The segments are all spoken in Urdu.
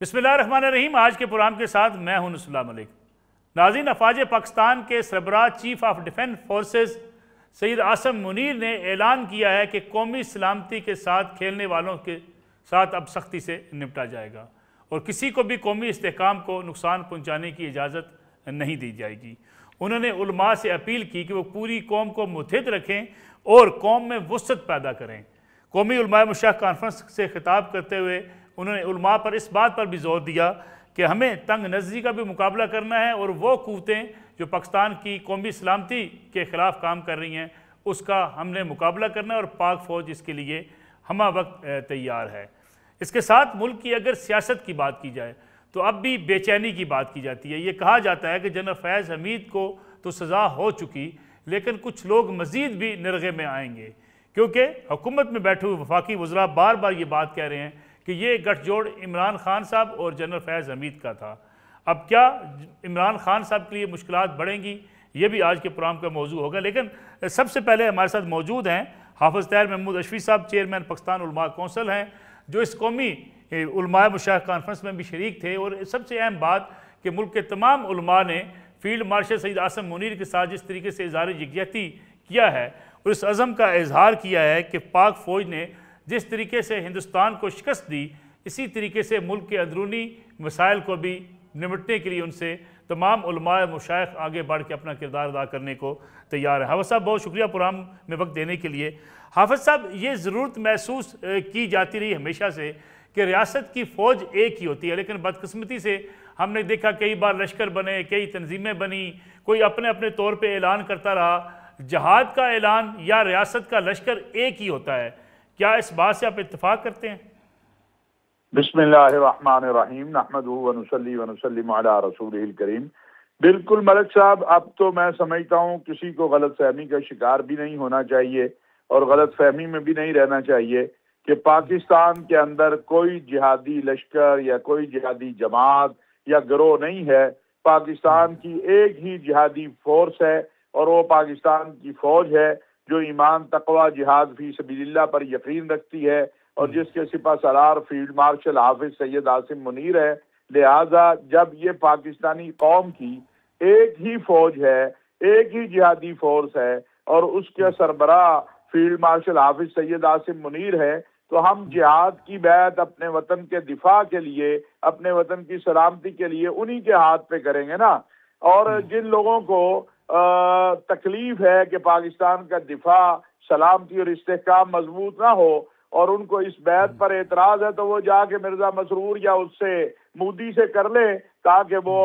بسم اللہ الرحمن الرحیم۔ آج کے پروگرام کے ساتھ میں ہوں نصراللہ ملک۔ ناظرین، افواج پاکستان کے سربراہ chief of defence forces Syed Asim Munir نے اعلان کیا ہے کہ قومی سلامتی کے ساتھ کھیلنے والوں کے ساتھ اب سختی سے نمٹا جائے گا اور کسی کو بھی قومی استحکام کو نقصان پہنچانے کی اجازت نہیں دی جائے گی۔ انہوں نے علماء سے اپیل کی کہ وہ پوری قوم کو متحد رکھیں اور قوم میں وسعت پیدا کریں۔ قومی علماء مشاہخ کانفرنس سے خطاب کرتے ہوئے انہوں نے علماء پر اس بات پر بھی زور دیا کہ ہمیں تنگ نظری کا بھی مقابلہ کرنا ہے اور وہ قوتیں جو پاکستان کی قومی سلامتی کے خلاف کام کر رہی ہیں اس کا ہم نے مقابلہ کرنا ہے اور پاک فوج اس کے لیے ہمہ وقت تیار ہے۔ اس کے ساتھ ملک کی اگر سیاست کی بات کی جائے تو اب بھی بے چینی کی بات کی جاتی ہے۔ یہ کہا جاتا ہے کہ جنرل فیض حمید کو تو سزا ہو چکی، لیکن کچھ لوگ مزید بھی نرغے میں آئیں گے، کیونکہ حکومت میں بیٹھے ہوئے وفاقی وزراء بار بار یہ بات کہہ رہے ہیں کہ یہ گٹھ جوڑ عمران خان صاحب اور جنرل فیض حمید کا تھا۔ اب کیا عمران خان صاحب کے لیے مشکلات بڑھیں گی؟ یہ بھی آج کے پروگرام کا موضوع ہوگا، لیکن سب سے پہلے ہمارے ساتھ موجود ہیں حافظ طاہر محمود اشفی صاحب، چیئرمین پاکستان علماء کونسل ہیں، جو اس قومی علماء مشاہخ کانفرنس میں بھی شریک تھے، اور سب سے اہم بات کہ ملک کے تمام علماء نے فیلڈ مارشل سید عاصم منیر کے ساتھ جس طریقے سے اظہار یکجہتی کیا ہے اور اس عزم کا اظہار کیا ہے کہ پاک فوج نے جس طریقے سے ہندوستان کو شکست دی، اسی طریقے سے ملک کے اندرونی مسائل کو بھی نمٹنے کے لیے ان سے تمام علماء مشائخ آگے بڑھ کے اپنا کردار ادا کرنے کو تیار ہے۔ حافظ صاحب بہت شکریہ پروگرام میں وقت دینے کے لیے۔ حافظ صاحب، یہ ضرورت محسوس کی جاتی رہی ہمیشہ سے کہ ریاست کی فوج ایک ہی ہوتی ہے، لیکن بدقسمتی سے ہم نے دیکھا کئی بار لشکر بنے، کئی تنظیمیں بنی، کوئی اپنے اپنے طور پہ اعلان کرتا رہا۔ جہاد کا اعلان یا ریاست کا لشکر ایک ہی ہوتا ہے، کیا اس بات سے آپ اتفاق کرتے ہیں؟ بسم اللہ الرحمن الرحیم، نحمدہ ونصلی ونسلم علی رسولہ الکریم۔ بالکل ملک صاحب، اب تو میں سمجھتا ہوں کسی کو غلط فہمی کا شکار بھی نہیں ہونا چاہیے اور غلط فہمی میں بھی نہیں رہنا چاہیے کہ پاکستان کے اندر کوئی جہادی لشکر یا کوئی جہادی جماعت یا گروہ نہیں ہے۔ پاکستان کی ایک ہی جہادی فورس ہے اور وہ پاکستان کی فوج ہے جو ایمان، تقوی، جہاد فی سبیل اللہ پر یقین رکھتی ہے اور جس کے سپہ سالار فیلڈ مارشل حافظ سید عاصم منیر ہے۔ لہٰذا جب یہ پاکستانی قوم کی ایک ہی فوج ہے، ایک ہی جہادی فورس ہے اور اس کے سربراہ فیلڈ مارشل حافظ سید عاصم منیر ہے، تو ہم جہاد کی بیعت اپنے وطن کے دفاع کے لیے، اپنے وطن کی سلامتی کے لیے انہی کے ہاتھ پہ کریں گے نا۔ اور جن لوگوں کو تکلیف ہے کہ پاکستان کا دفاع، سلامتی اور استحکام مضبوط نہ ہو اور ان کو اس بیعت پر اعتراض ہے، تو وہ جا کے مرزا مسرور یا اس سے مودی سے کر لے تاکہ وہ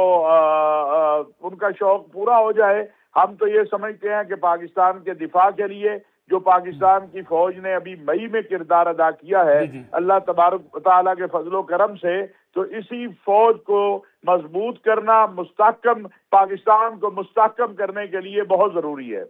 ان کا شوق پورا ہو جائے۔ ہم تو یہ سمجھتے ہیں کہ پاکستان کے دفاع کے لیے جو پاکستان کی فوج نے ابھی مئی میں کردار ادا کیا ہے اللہ تبارک و تعالیٰ کے فضل و کرم سے، تو اسی فوج کو مضبوط کرنا، مستحکم پاکستان کو مستحکم کرنے کے لیے بہت ضروری ہے۔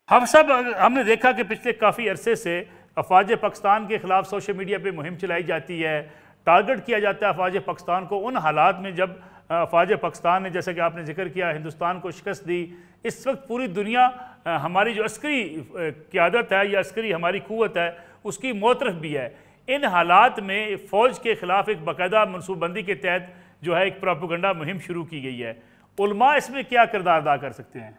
حافظ صاحب، ہم نے دیکھا کہ پچھلے کافی عرصے سے افواج پاکستان کے خلاف سوشل میڈیا پہ مہم چلائی جاتی ہے، ٹارگٹ کیا جاتا ہے افواج پاکستان کو ان حالات میں جب افواج پاکستان نے، جیسا کہ آپ نے ذکر کیا، ہندوستان کو شکست دی۔ اس وقت پوری دنیا ہماری جو عسکری قیادت ہے یا عسکری ہماری قوت ہے اس کی موطرف بھی ہے۔ ان حالات میں فوج کے خلاف ایک باقاعدہ منصوبہ بندی کے تحت جو ہے ایک پروپیگنڈا مہم شروع کی گئی ہے۔ علماء اس میں کیا کردار ادا کر سکتے ہیں؟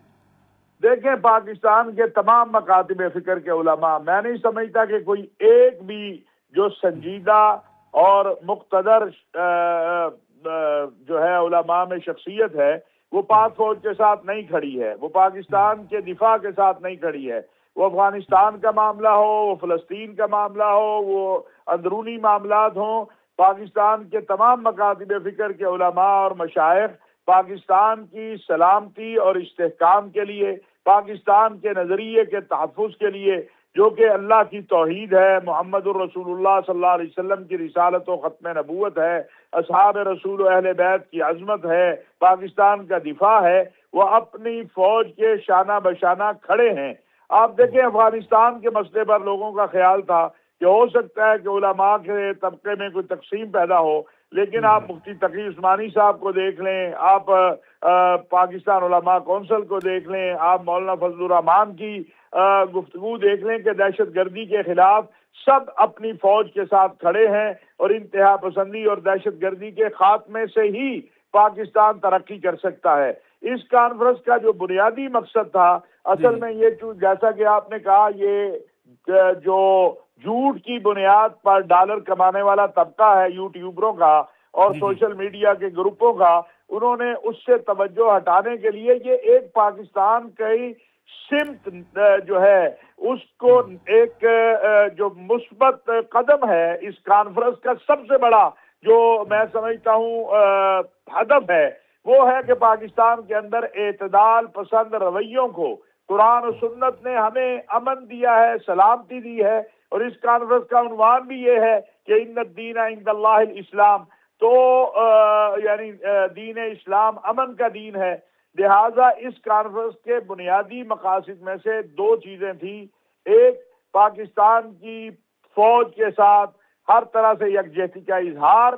دیکھیں، پاکستان کے تمام مکاتب فکر کے علماء، میں نہیں سمجھتا کہ کوئی ایک بھی جو سنجیدہ اور مقتدر جو ہے علماء میں شخصیت ہے وہ پاک فوج کے ساتھ نہیں کھڑی ہے، وہ پاکستان کے دفاع کے ساتھ نہیں کھڑی ہے۔ وہ افغانستان کا معاملہ ہو، وہ فلسطین کا معاملہ ہو، وہ اندرونی معاملات ہوں، پاکستان کے تمام مکاتب فکر کے علماء اور مشائخ پاکستان کی سلامتی اور استحکام کے لیے، پاکستان کے نظریے کے تحفظ کے لیے، جو کہ اللہ کی توحید ہے، محمد الرسول اللہ صلی اللہ علیہ وسلم کی رسالت و ختم نبوت ہے، اصحاب رسول و اہل بیت کی عظمت ہے، پاکستان کا دفاع ہے، وہ اپنی فوج کے شانہ بشانہ کھڑے ہیں۔ آپ دیکھیں، افغانستان کے مسئلے پر لوگوں کا خیال تھا کہ ہو سکتا ہے کہ علماء کے طبقے میں کوئی تقسیم پیدا ہو، لیکن آپ مفتی تقی عثمانی صاحب کو دیکھ لیں، آپ پاکستان علماء کونسل کو دیکھ لیں، آپ مولانا فضل الرحمان کی گفتگو دیکھ لیں کہ دہشت گردی کے خلاف سب اپنی فوج کے ساتھ کھڑے ہیں اور انتہا پسندی اور دہشت گردی کے خاتمے سے ہی پاکستان ترقی کر سکتا ہے۔ اس کانفرنس کا جو بنیادی مقصد تھا اصل میں یہ جیسا کہ آپ نے کہا، یہ جو جھوٹ کی بنیاد پر ڈالر کمانے والا طبقہ ہے یوٹیوبروں کا اور سوشل میڈیا کے گروپوں کا، انہوں نے اس سے توجہ ہٹانے کے لیے یہ ایک پاکستان کی سمت جو ہے اس کو ایک جو مثبت قدم ہے اس کانفرنس کا سب سے بڑا جو میں سمجھتا ہوں ہدف ہے، وہ ہے کہ پاکستان کے اندر اعتدال پسند رویوں کو قرآن و سنت نے ہمیں امن دیا ہے، سلامتی دی ہے، اور اس کانفرنس کا عنوان بھی یہ ہے کہ ان الدین عند اللہ الاسلام، تو یعنی دین اسلام امن کا دین ہے۔ لہٰذا اس کانفرنس کے بنیادی مقاصد میں سے دو چیزیں تھیں، ایک پاکستان کی فوج کے ساتھ ہر طرح سے یکجہتی کا اظہار،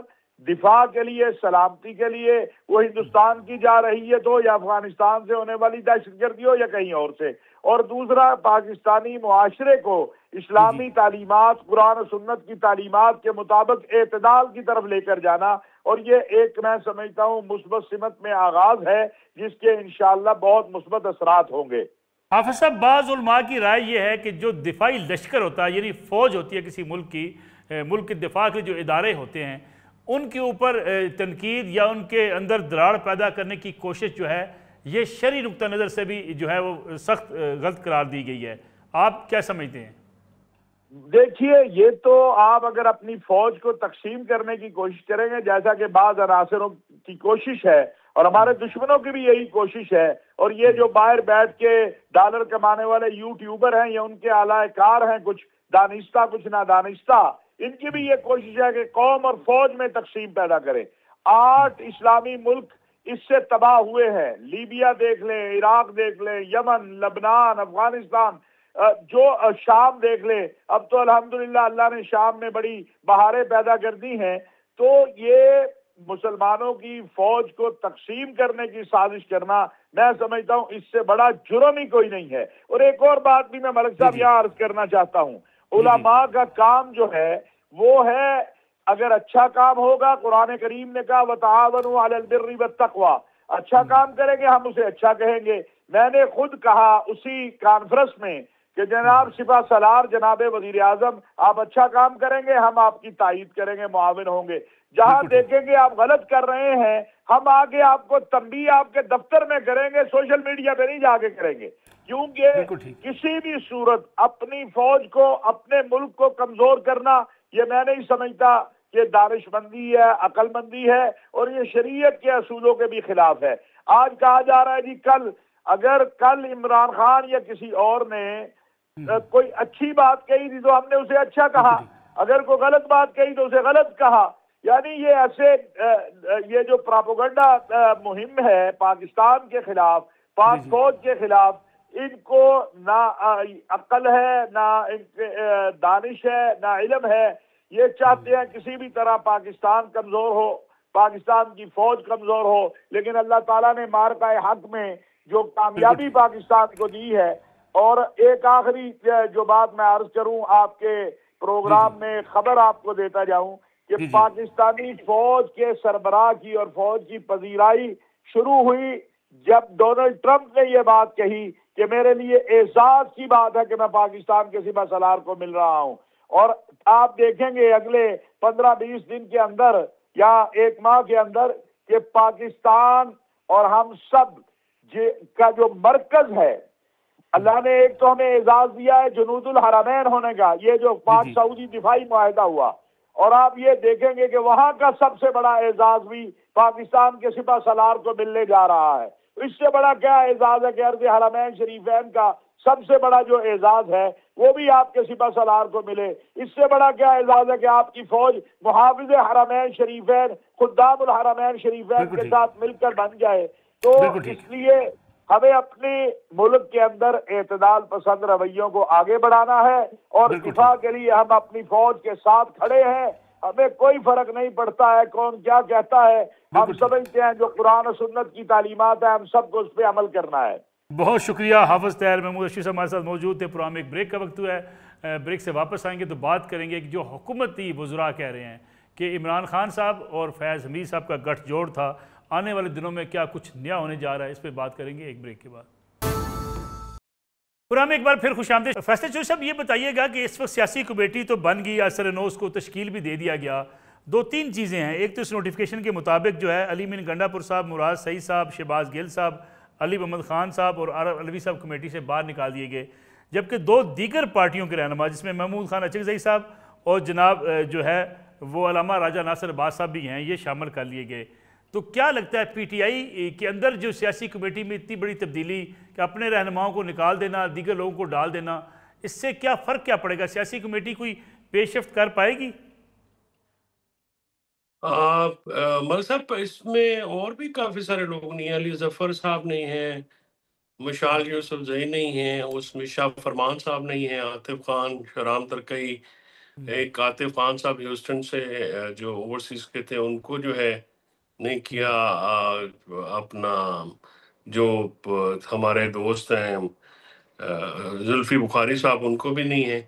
دفاع کے لیے، سلامتی کے لیے، وہ ہندوستان کی جا رہی ہے تو یا افغانستان سے ہونے والی دہشت گردی ہو یا کہیں اور سے، اور دوسرا پاکستانی معاشرے کو اسلامی تعلیمات، قرآن و سنت کی تعلیمات کے مطابق اعتدال کی طرف لے کر جانا، اور یہ ایک میں سمجھتا ہوں مثبت سمت میں آغاز ہے جس کے انشاءاللہ بہت مثبت اثرات ہوں گے۔ حافظ صاحب، بعض علماء کی رائے یہ ہے کہ جو دفاعی لشکر ہوتا ہے، یعنی فوج ہوتی ہے کسی ملک کی، ملک کے دفاع کے جو ادارے ہوتے ہیں، ان کے اوپر تنقید یا ان کے اندر دراڑ پیدا کرنے کی کوشش جو ہے یہ شرعی نقطہ نظر سے بھی جو ہے وہ سخت غلط قرار دی گئی ہے۔ آپ کیا سمجھتے ہیں؟ دیکھیے، یہ تو آپ اگر اپنی فوج کو تقسیم کرنے کی کوشش کریں گے، جیسا کہ بعض عناصروں کی کوشش ہے اور ہمارے دشمنوں کی بھی یہی کوشش ہے، اور یہ جو باہر بیٹھ کے ڈالر کمانے والے یوٹیوبر ہیں یا ان کے اعلی کار ہیں، کچھ دانستہ کچھ نادانستہ، ان کی بھی یہ کوشش ہے کہ قوم اور فوج میں تقسیم پیدا کریں۔ 8 اسلامی ملک اس سے تباہ ہوئے ہیں، لیبیا دیکھ لیں، عراق دیکھ لیں، یمن، لبنان، افغانستان، جو شام دیکھ لیں، اب تو الحمدللہ اللہ نے شام میں بڑی بہاریں پیدا کر دی ہیں۔ تو یہ مسلمانوں کی فوج کو تقسیم کرنے کی سازش کرنا، میں سمجھتا ہوں اس سے بڑا جرم ہی کوئی نہیں ہے۔ اور ایک اور بات بھی میں ملک صاحب یہاں عرض کرنا چاہتا ہوں، علماء کا کام جو ہے وہ ہے، اگر اچھا کام ہوگا، قرآن کریم نے کہا وَتَعَاوَنُوا عَلَى الْبِرِّ وَالتَّقْوَىٰ، اچھا کام کریں گے ہم اسے اچھا کہیں گے۔ میں نے خود کہا اسی کانفرنس میں کہ جناب سپہ سالار، جناب وزیر اعظم، آپ اچھا کام کریں گے ہم آپ کی تائید کریں گے، معاون ہوں گے۔ جہاں دیکھیں گے آپ غلط کر رہے ہیں، ہم آگے آپ کو تنبیہ آپ کے دفتر میں کریں گے، سوشل میڈیا پہ نہیں جا کے کریں گے، کیونکہ کسی بھی صورت اپنی فوج کو، اپنے ملک کو کمزور کرنا، یہ میں نہیں سمجھتا کہ دانش مندی ہے، عقل مندی ہے، اور یہ شریعت کے اصولوں کے بھی خلاف ہے۔ آج کہا جا رہا ہے جی اگر کل عمران خان یا کسی اور نے کوئی اچھی بات کہی تھی تو ہم نے اسے اچھا کہا، اگر کوئی غلط بات کہی تو اسے غلط کہا۔ یعنی یہ ایسے یہ جو پراپوگنڈا مہم ہے پاکستان کے خلاف، پاک فوج کے خلاف، ان کو نہ عقل ہے، نہ ان کے دانش ہے، نہ علم ہے۔ یہ چاہتے ہیں کسی بھی طرح پاکستان کمزور ہو، پاکستان کی فوج کمزور ہو، لیکن اللہ تعالیٰ نے معرکہ حق میں جو کامیابی پاکستان کو دی ہے۔ اور ایک آخری جو بات میں عرض کروں، آپ کے پروگرام میں خبر آپ کو دیتا جاؤں کہ پاکستانی فوج کے سربراہ کی اور فوج کی پذیرائی شروع ہوئی جب ڈونلڈ ٹرمپ نے یہ بات کہی کہ میرے لیے اعزاز کی بات ہے کہ میں پاکستان کے سپہ سالار کو مل رہا ہوں۔ اور آپ دیکھیں گے اگلے 15-20 دن کے اندر یا 1 ماہ کے اندر کہ پاکستان اور ہم سب کا جو مرکز ہے، اللہ نے ایک تو ہمیں اعزاز دیا ہے جنود الحرمین ہونے کا، یہ جو پاک سعودی دفاعی معاہدہ ہوا، اور آپ یہ دیکھیں گے کہ وہاں کا سب سے بڑا اعزاز بھی پاکستان کے سپہ سالار کو ملنے جا رہا ہے۔ اس سے بڑا کیا اعزاز ہے کہ عرض حرمین شریفین کا سب سے بڑا جو اعزاز ہے وہ بھی آپ کے سپہ سالار کو ملے۔ اس سے بڑا کیا اعزاز ہے کہ آپ کی فوج محافظ حرمین شریفین، خدام الحرمین شریفین کے ساتھ مل کر بن جائے۔ تو اس لیے ہمیں اپنے ملک کے اندر اعتدال پسند رویوں کو آگے بڑھانا ہے، اور دفاع کے لیے ہم اپنی فوج کے ساتھ کھڑے ہیں۔ ہمیں کوئی فرق نہیں پڑتا ہے کون کیا کہتا ہے، ہم سمجھتے ہیں جو قرآن و سنت کی تعلیمات ہیں ہم سب کو اس پہ عمل کرنا ہے۔ بہت شکریہ حافظ طاہر محمود اشرف صاحب ہمارے ساتھ موجود تھے۔ پروگرام ایک بریک کا وقت ہوا ہے، بریک سے واپس آئیں گے تو بات کریں گے کہ جو حکومتی وزراء کہہ رہے ہیں کہ عمران خان صاحب اور فیاض حمید صاحب کا گٹھ جوڑ تھا، آنے والے دنوں میں کیا کچھ نیا ہونے جا رہا ہے، اس پہ بات کریں گے ایک بریک کے بعد۔ پورا میں ایک بار پھر خوش آمدید۔ فیصل چوہدری صاحب یہ بتائیے گا کہ اس وقت سیاسی کمیٹی تو بن گئی، اثر نو اس کو تشکیل بھی دے دیا گیا، دو تین چیزیں ہیں۔ ایک تو اس نوٹیفیکیشن کے مطابق جو ہے علی امین گنڈا پور صاحب، مراد سعید صاحب، شہباز گل صاحب، علی محمد خان صاحب اور عارف علوی صاحب کمیٹی سے باہر نکال دیے گئے، جبکہ دو دیگر پارٹیوں کے رہنما جس میں محمود خان اچکزئی صاحب اور جناب جو ہے وہ علامہ راجہ ناصر عباس صاحب بھی ہیں، یہ شامل کر لیے گئے۔ تو کیا لگتا ہے پی ٹی آئی کے اندر جو سیاسی کمیٹی میں اتنی بڑی تبدیلی کہ اپنے رہنماؤں کو نکال دینا، دیگر لوگوں کو ڈال دینا، اس سے کیا فرق کیا پڑے گا؟ سیاسی کمیٹی کوئی پیش رفت کر پائے گی؟ مل صاحب اس میں اور بھی کافی سارے لوگ نہیں ہیں، علی ظفر صاحب نہیں ہیں، مشال یوسف زئی نہیں ہیں، اس میں شاہ فرمان صاحب نہیں ہیں، عاطف خان، شہرام ترکئی، ایک عاطف خان صاحب ہیوسٹن سے جو اوورسیز کے تھے ان کو جو ہے نہیں کیا، اپنا جو ہمارے دوست ہیں زلفی بخاری صاحب ان کو بھی نہیں ہے۔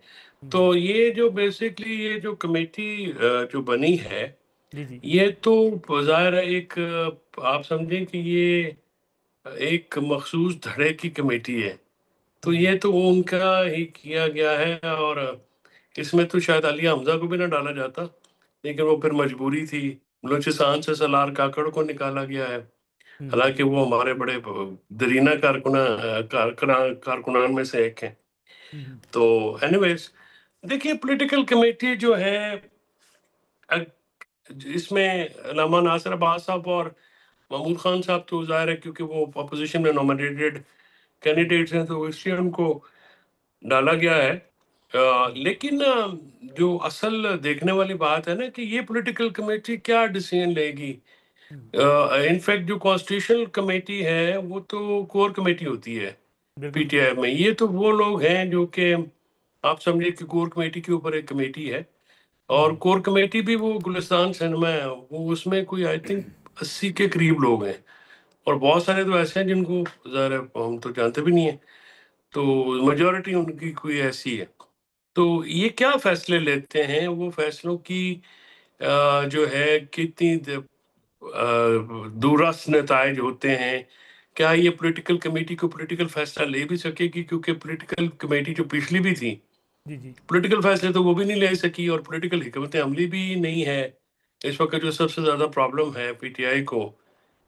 تو یہ جو بیسکلی یہ جو کمیٹی جو بنی ہے یہ تو ظاہر ہے ایک آپ سمجھیں کہ یہ ایک مخصوص دھڑے کی کمیٹی ہے، تو یہ تو ان کا ہی کیا گیا ہے، اور اس میں تو شاید علی حمزہ کو بھی نہ ڈالا جاتا، لیکن وہ پھر مجبوری تھی۔ بلوچستان سے سالار کاکڑ کو نکالا گیا ہے، حالانکہ وہ ہمارے بڑے درینہ کارکنان میں سے ایک ہیں۔ تو اینی ویز دیکھیے پولیٹیکل کمیٹی جو ہے اس میں علامہ ناصر عباس صاحب اور محمود خان صاحب تو ظاہر ہے کیونکہ وہ اپوزیشن میں نومینیٹڈ کینڈیڈیٹس ہیں تو اس لیے ان کو ڈالا گیا ہے۔ لیکن جو اصل دیکھنے والی بات ہے نا کہ یہ پولیٹیکل کمیٹی کیا ڈیسیژن لے گی۔ انفیکٹ جو کانسٹیٹیوشنل کمیٹی ہے وہ تو کور کمیٹی ہوتی ہے پی ٹی آئی میں، یہ تو وہ لوگ ہیں جو کہ آپ سمجھے کہ کور کمیٹی کے اوپر ایک کمیٹی ہے، اور کور کمیٹی بھی وہ گلستان سنیما ہے، وہ اس میں کوئی آئی تھنک 80 کے قریب لوگ ہیں، اور بہت سارے تو ایسے ہیں جن کو ظاہر ہم تو جانتے بھی نہیں ہیں، تو میجورٹی ان کی کوئی ایسی ہے۔ تو یہ کیا فیصلے لیتے ہیں، وہ فیصلوں کی جو ہے کتنی دورس نتائج ہوتے ہیں، کیا یہ پولیٹیکل کمیٹی کو پولیٹیکل فیصلہ لے بھی سکے گی، کیونکہ پولیٹیکل کمیٹی جو پچھلی بھی تھی پولیٹیکل فیصلے تو وہ بھی نہیں لے سکی، اور پولیٹیکل حکمت عملی بھی نہیں ہے۔ اس وقت جو سب سے زیادہ پرابلم ہے پی ٹی آئی کو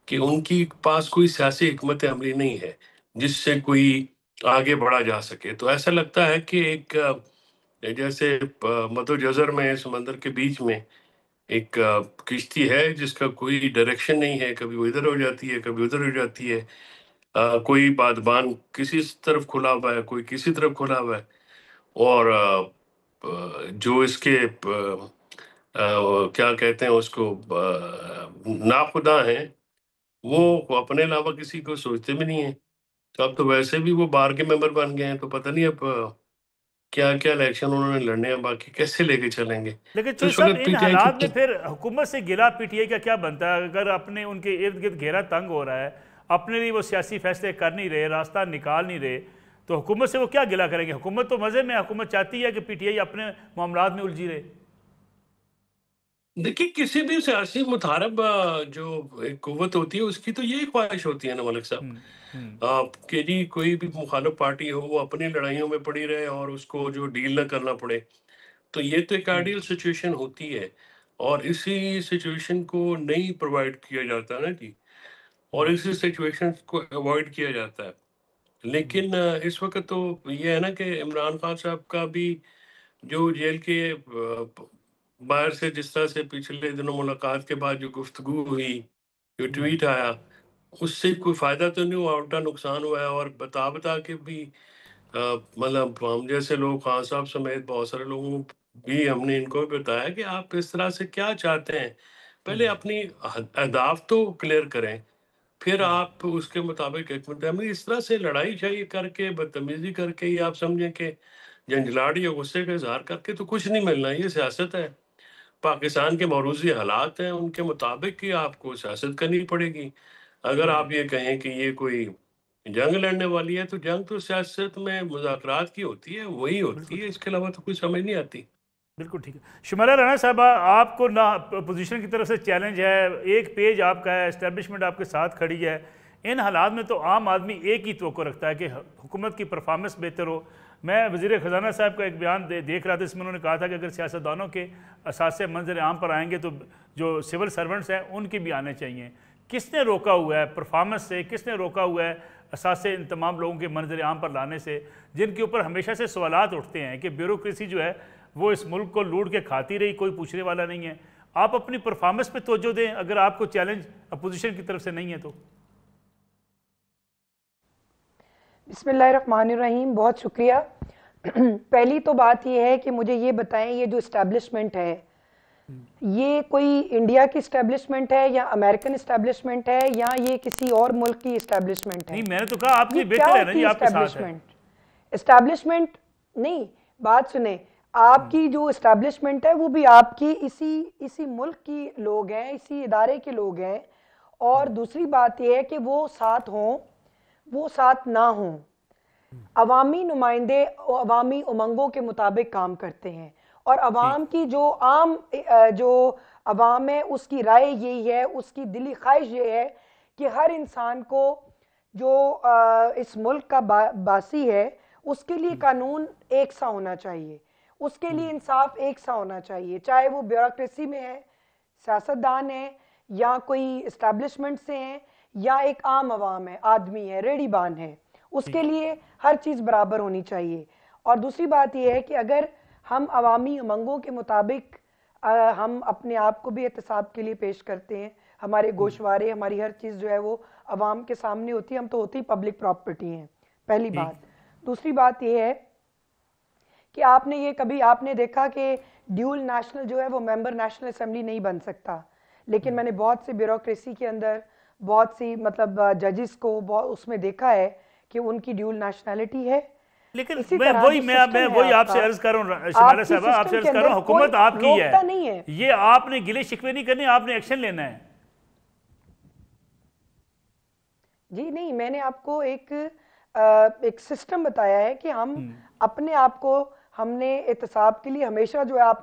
کہ ان کی پاس کوئی سیاسی حکمت عملی نہیں ہے جس سے کوئی آگے بڑھا جا سکے۔ تو ایسا لگتا ہے کہ ایک جیسے مد و جزر میں سمندر کے بیچ میں ایک کشتی ہے جس کا کوئی ڈائریکشن نہیں ہے، کبھی وہ ادھر ہو جاتی ہے کبھی ادھر ہو جاتی ہے، کوئی بادبان کسی طرف کھلا ہوا ہے کوئی کسی طرف کھلا ہوا ہے، اور جو اس کے کیا کہتے ہیں اس کو ناخدا ہیں وہ اپنے علاوہ کسی کو سوچتے بھی نہیں ہیں۔ تو اب تو ویسے بھی وہ بار کے ممبر بن گئے ہیں، تو پتہ نہیں اب کیا کیا الیکشن انہوں نے لڑنے ہیں، باقی کیسے لے کے چلیں گے۔ لیکن چوہدری صاحب ان حالات میں پھر حکومت سے گلا پی ٹی آئی کا کیا بنتا ہے؟ اگر اپنے ان کے ارد گرد گھیرا تنگ ہو رہا ہے، اپنے لیے وہ سیاسی فیصلے کر نہیں رہے، راستہ نکال نہیں رہے، تو حکومت سے وہ کیا گلا کریں گے؟ حکومت تو مزے میں، حکومت چاہتی ہے کہ پی ٹی آئی اپنے معاملات میں الجھی رہے۔ دیکھیے کسی بھی سیاسی متحارب جو ایک قوت ہوتی ہے اس کی تو یہی خواہش ہوتی ہے نا ملک صاحب، کہ جی کوئی بھی مخالف پارٹی ہو وہ اپنی لڑائیوں میں پڑی رہے اور اس کو جو ڈیل نہ کرنا پڑے، تو یہ تو ایک آئیڈیل سچویشن ہوتی ہے، اور اسی سچویشن کو نہیں پرووائڈ کیا جاتا نا جی، اور اسی سچویشن کو اوائڈ کیا جاتا ہے۔ لیکن اس وقت تو یہ ہے نا کہ عمران خان صاحب کا بھی جو جیل کے باہر سے جس طرح سے پچھلے دنوں ملاقات کے بعد جو گفتگو ہوئی، جو ٹویٹ آیا، اس سے کوئی فائدہ تو نہیں ہوا، الٹا نقصان ہوا ہے۔ اور بتا کے بھی مطلب ہم جیسے لوگ، خان صاحب سمیت بہت سارے لوگوں بھی ہم نے ان کو بھی بتایا کہ آپ اس طرح سے کیا چاہتے ہیں، پہلے اپنی اہداف تو کلیئر کریں، پھر آپ اس کے مطابق حکمت عملی۔ اس طرح سے لڑائی شاہی کر کے بدتمیزی کر کے یہ آپ سمجھیں کہ جھنجھلاہٹ یا غصے کا اظہار کر کے تو کچھ نہیں ملنا۔ یہ سیاست ہے، پاکستان کے موروثی حالات ہیں، ان کے مطابق ہی آپ کو سیاست کرنی پڑے گی۔ اگر آپ یہ کہیں کہ یہ کوئی جنگ لڑنے والی ہے تو جنگ تو سیاست میں مذاکرات کی ہوتی ہے، وہی ہوتی ہے، اس کے علاوہ تو کوئی سمجھ نہیں آتی۔ بالکل ٹھیک ہے۔ شمالہ رانا صاحبہ، آپ کو نہ اپوزیشن کی طرف سے چیلنج ہے، ایک پیج آپ کا ہے، اسٹیبلشمنٹ آپ کے ساتھ کھڑی ہے، ان حالات میں تو عام آدمی ایک ہی توقع رکھتا ہے کہ حکومت کی پرفارمنس بہتر ہو۔ میں وزیر خزانہ صاحب کا ایک بیان دیکھ رہا تھا، اس میں انہوں نے کہا تھا کہ اگر سیاستدانوں کے اثاثے منظر عام پر آئیں گے تو جو سول سرونٹس ہیں ان کے بھی آنے چاہیے۔ کس نے روکا ہوا ہے پرفارمنس سے، کس نے روکا ہوا ہے اثاثے ان تمام لوگوں کے منظر عام پر لانے سے، جن کے اوپر ہمیشہ سے سوالات اٹھتے ہیں کہ بیوروکریسی جو ہے وہ اس ملک کو لوٹ کے کھاتی رہی، کوئی پوچھنے والا نہیں ہے۔ آپ اپنی پرفارمنس پہ توجہ دیں اگر آپ کو چیلنج اپوزیشن کی طرف سے نہیں ہے تو۔ بسم اللہ الرحمن الرحیم، بہت شکریہ۔ پہلی تو بات یہ ہے کہ مجھے یہ بتائیں، یہ جو اسٹیبلشمنٹ ہے یہ کوئی انڈیا کی اسٹیبلشمنٹ ہے یا امریکن اسٹیبلشمنٹ ہے یا یہ کسی اور ملک کی اسٹیبلشمنٹ ہے؟ نہیں، میں نے تو کہا آپ کی بہتر ہے نا، یہ آپ کے ساتھ ہے۔ اسٹیبلشمنٹ نہیں، بات سنیں، آپ کی جو اسٹیبلشمنٹ ہے وہ بھی آپ کی اسی ملک کی لوگ ہیں، اسی ادارے کے لوگ ہیں۔ اور دوسری بات یہ ہے کہ وہ ساتھ ہوں، وہ ساتھ نہ ہوں، عوامی نمائندے عوامی امنگوں کے مطابق کام کرتے ہیں، اور عوام کی جو عوام ہے اس کی رائے یہی ہے، اس کی دلی خواہش یہ ہے کہ ہر انسان کو جو اس ملک کا باسی ہے اس کے لیے قانون ایک سا ہونا چاہیے، اس کے لیے انصاف ایک سا ہونا چاہیے، چاہے وہ بیوروکریسی میں ہے، سیاستدان ہے، یا کوئی اسٹیبلشمنٹ سے ہیں، یا ایک عام عوام ہے، آدمی ہے، ریڑھی بان ہے، اس کے لیے ہر چیز برابر ہونی چاہیے۔ اور دوسری بات یہ ہے کہ اگر ہم عوامی امنگوں کے مطابق ہم اپنے آپ کو بھی احتساب کے لیے پیش کرتے ہیں، ہمارے گوشوارے، ہماری ہر چیز جو ہے وہ عوام کے سامنے ہوتی ہے، ہم تو ہوتی پبلک پراپرٹی ہیں، پہلی بات۔ دوسری بات یہ ہے کہ آپ نے دیکھا کہ ڈیول نیشنل جو ہے وہ ممبر نیشنل اسمبلی نہیں بن سکتا، لیکن میں نے بہت سی بیوروکریسی کے اندر بہت سی ججز کو اس میں دیکھا ہے کہ ان کی ڈیول نیشنلٹی ہے۔ لیکن وہی آپ سے عرض کر رہا ہوں شمالہ صاحبہ، آپ سے عرض کر رہا ہوں، حکومت آپ کی ہے، یہ آپ نے گلے شکوے نہیں کرنے، آپ نے ایکشن لینا ہے۔ جی نہیں، میں نے آپ کو ایک سسٹم بتایا ہے کہ ہم اپنے آپ کو، ہم نے احتساب کے لیے ہمیشہ جو ہے آپ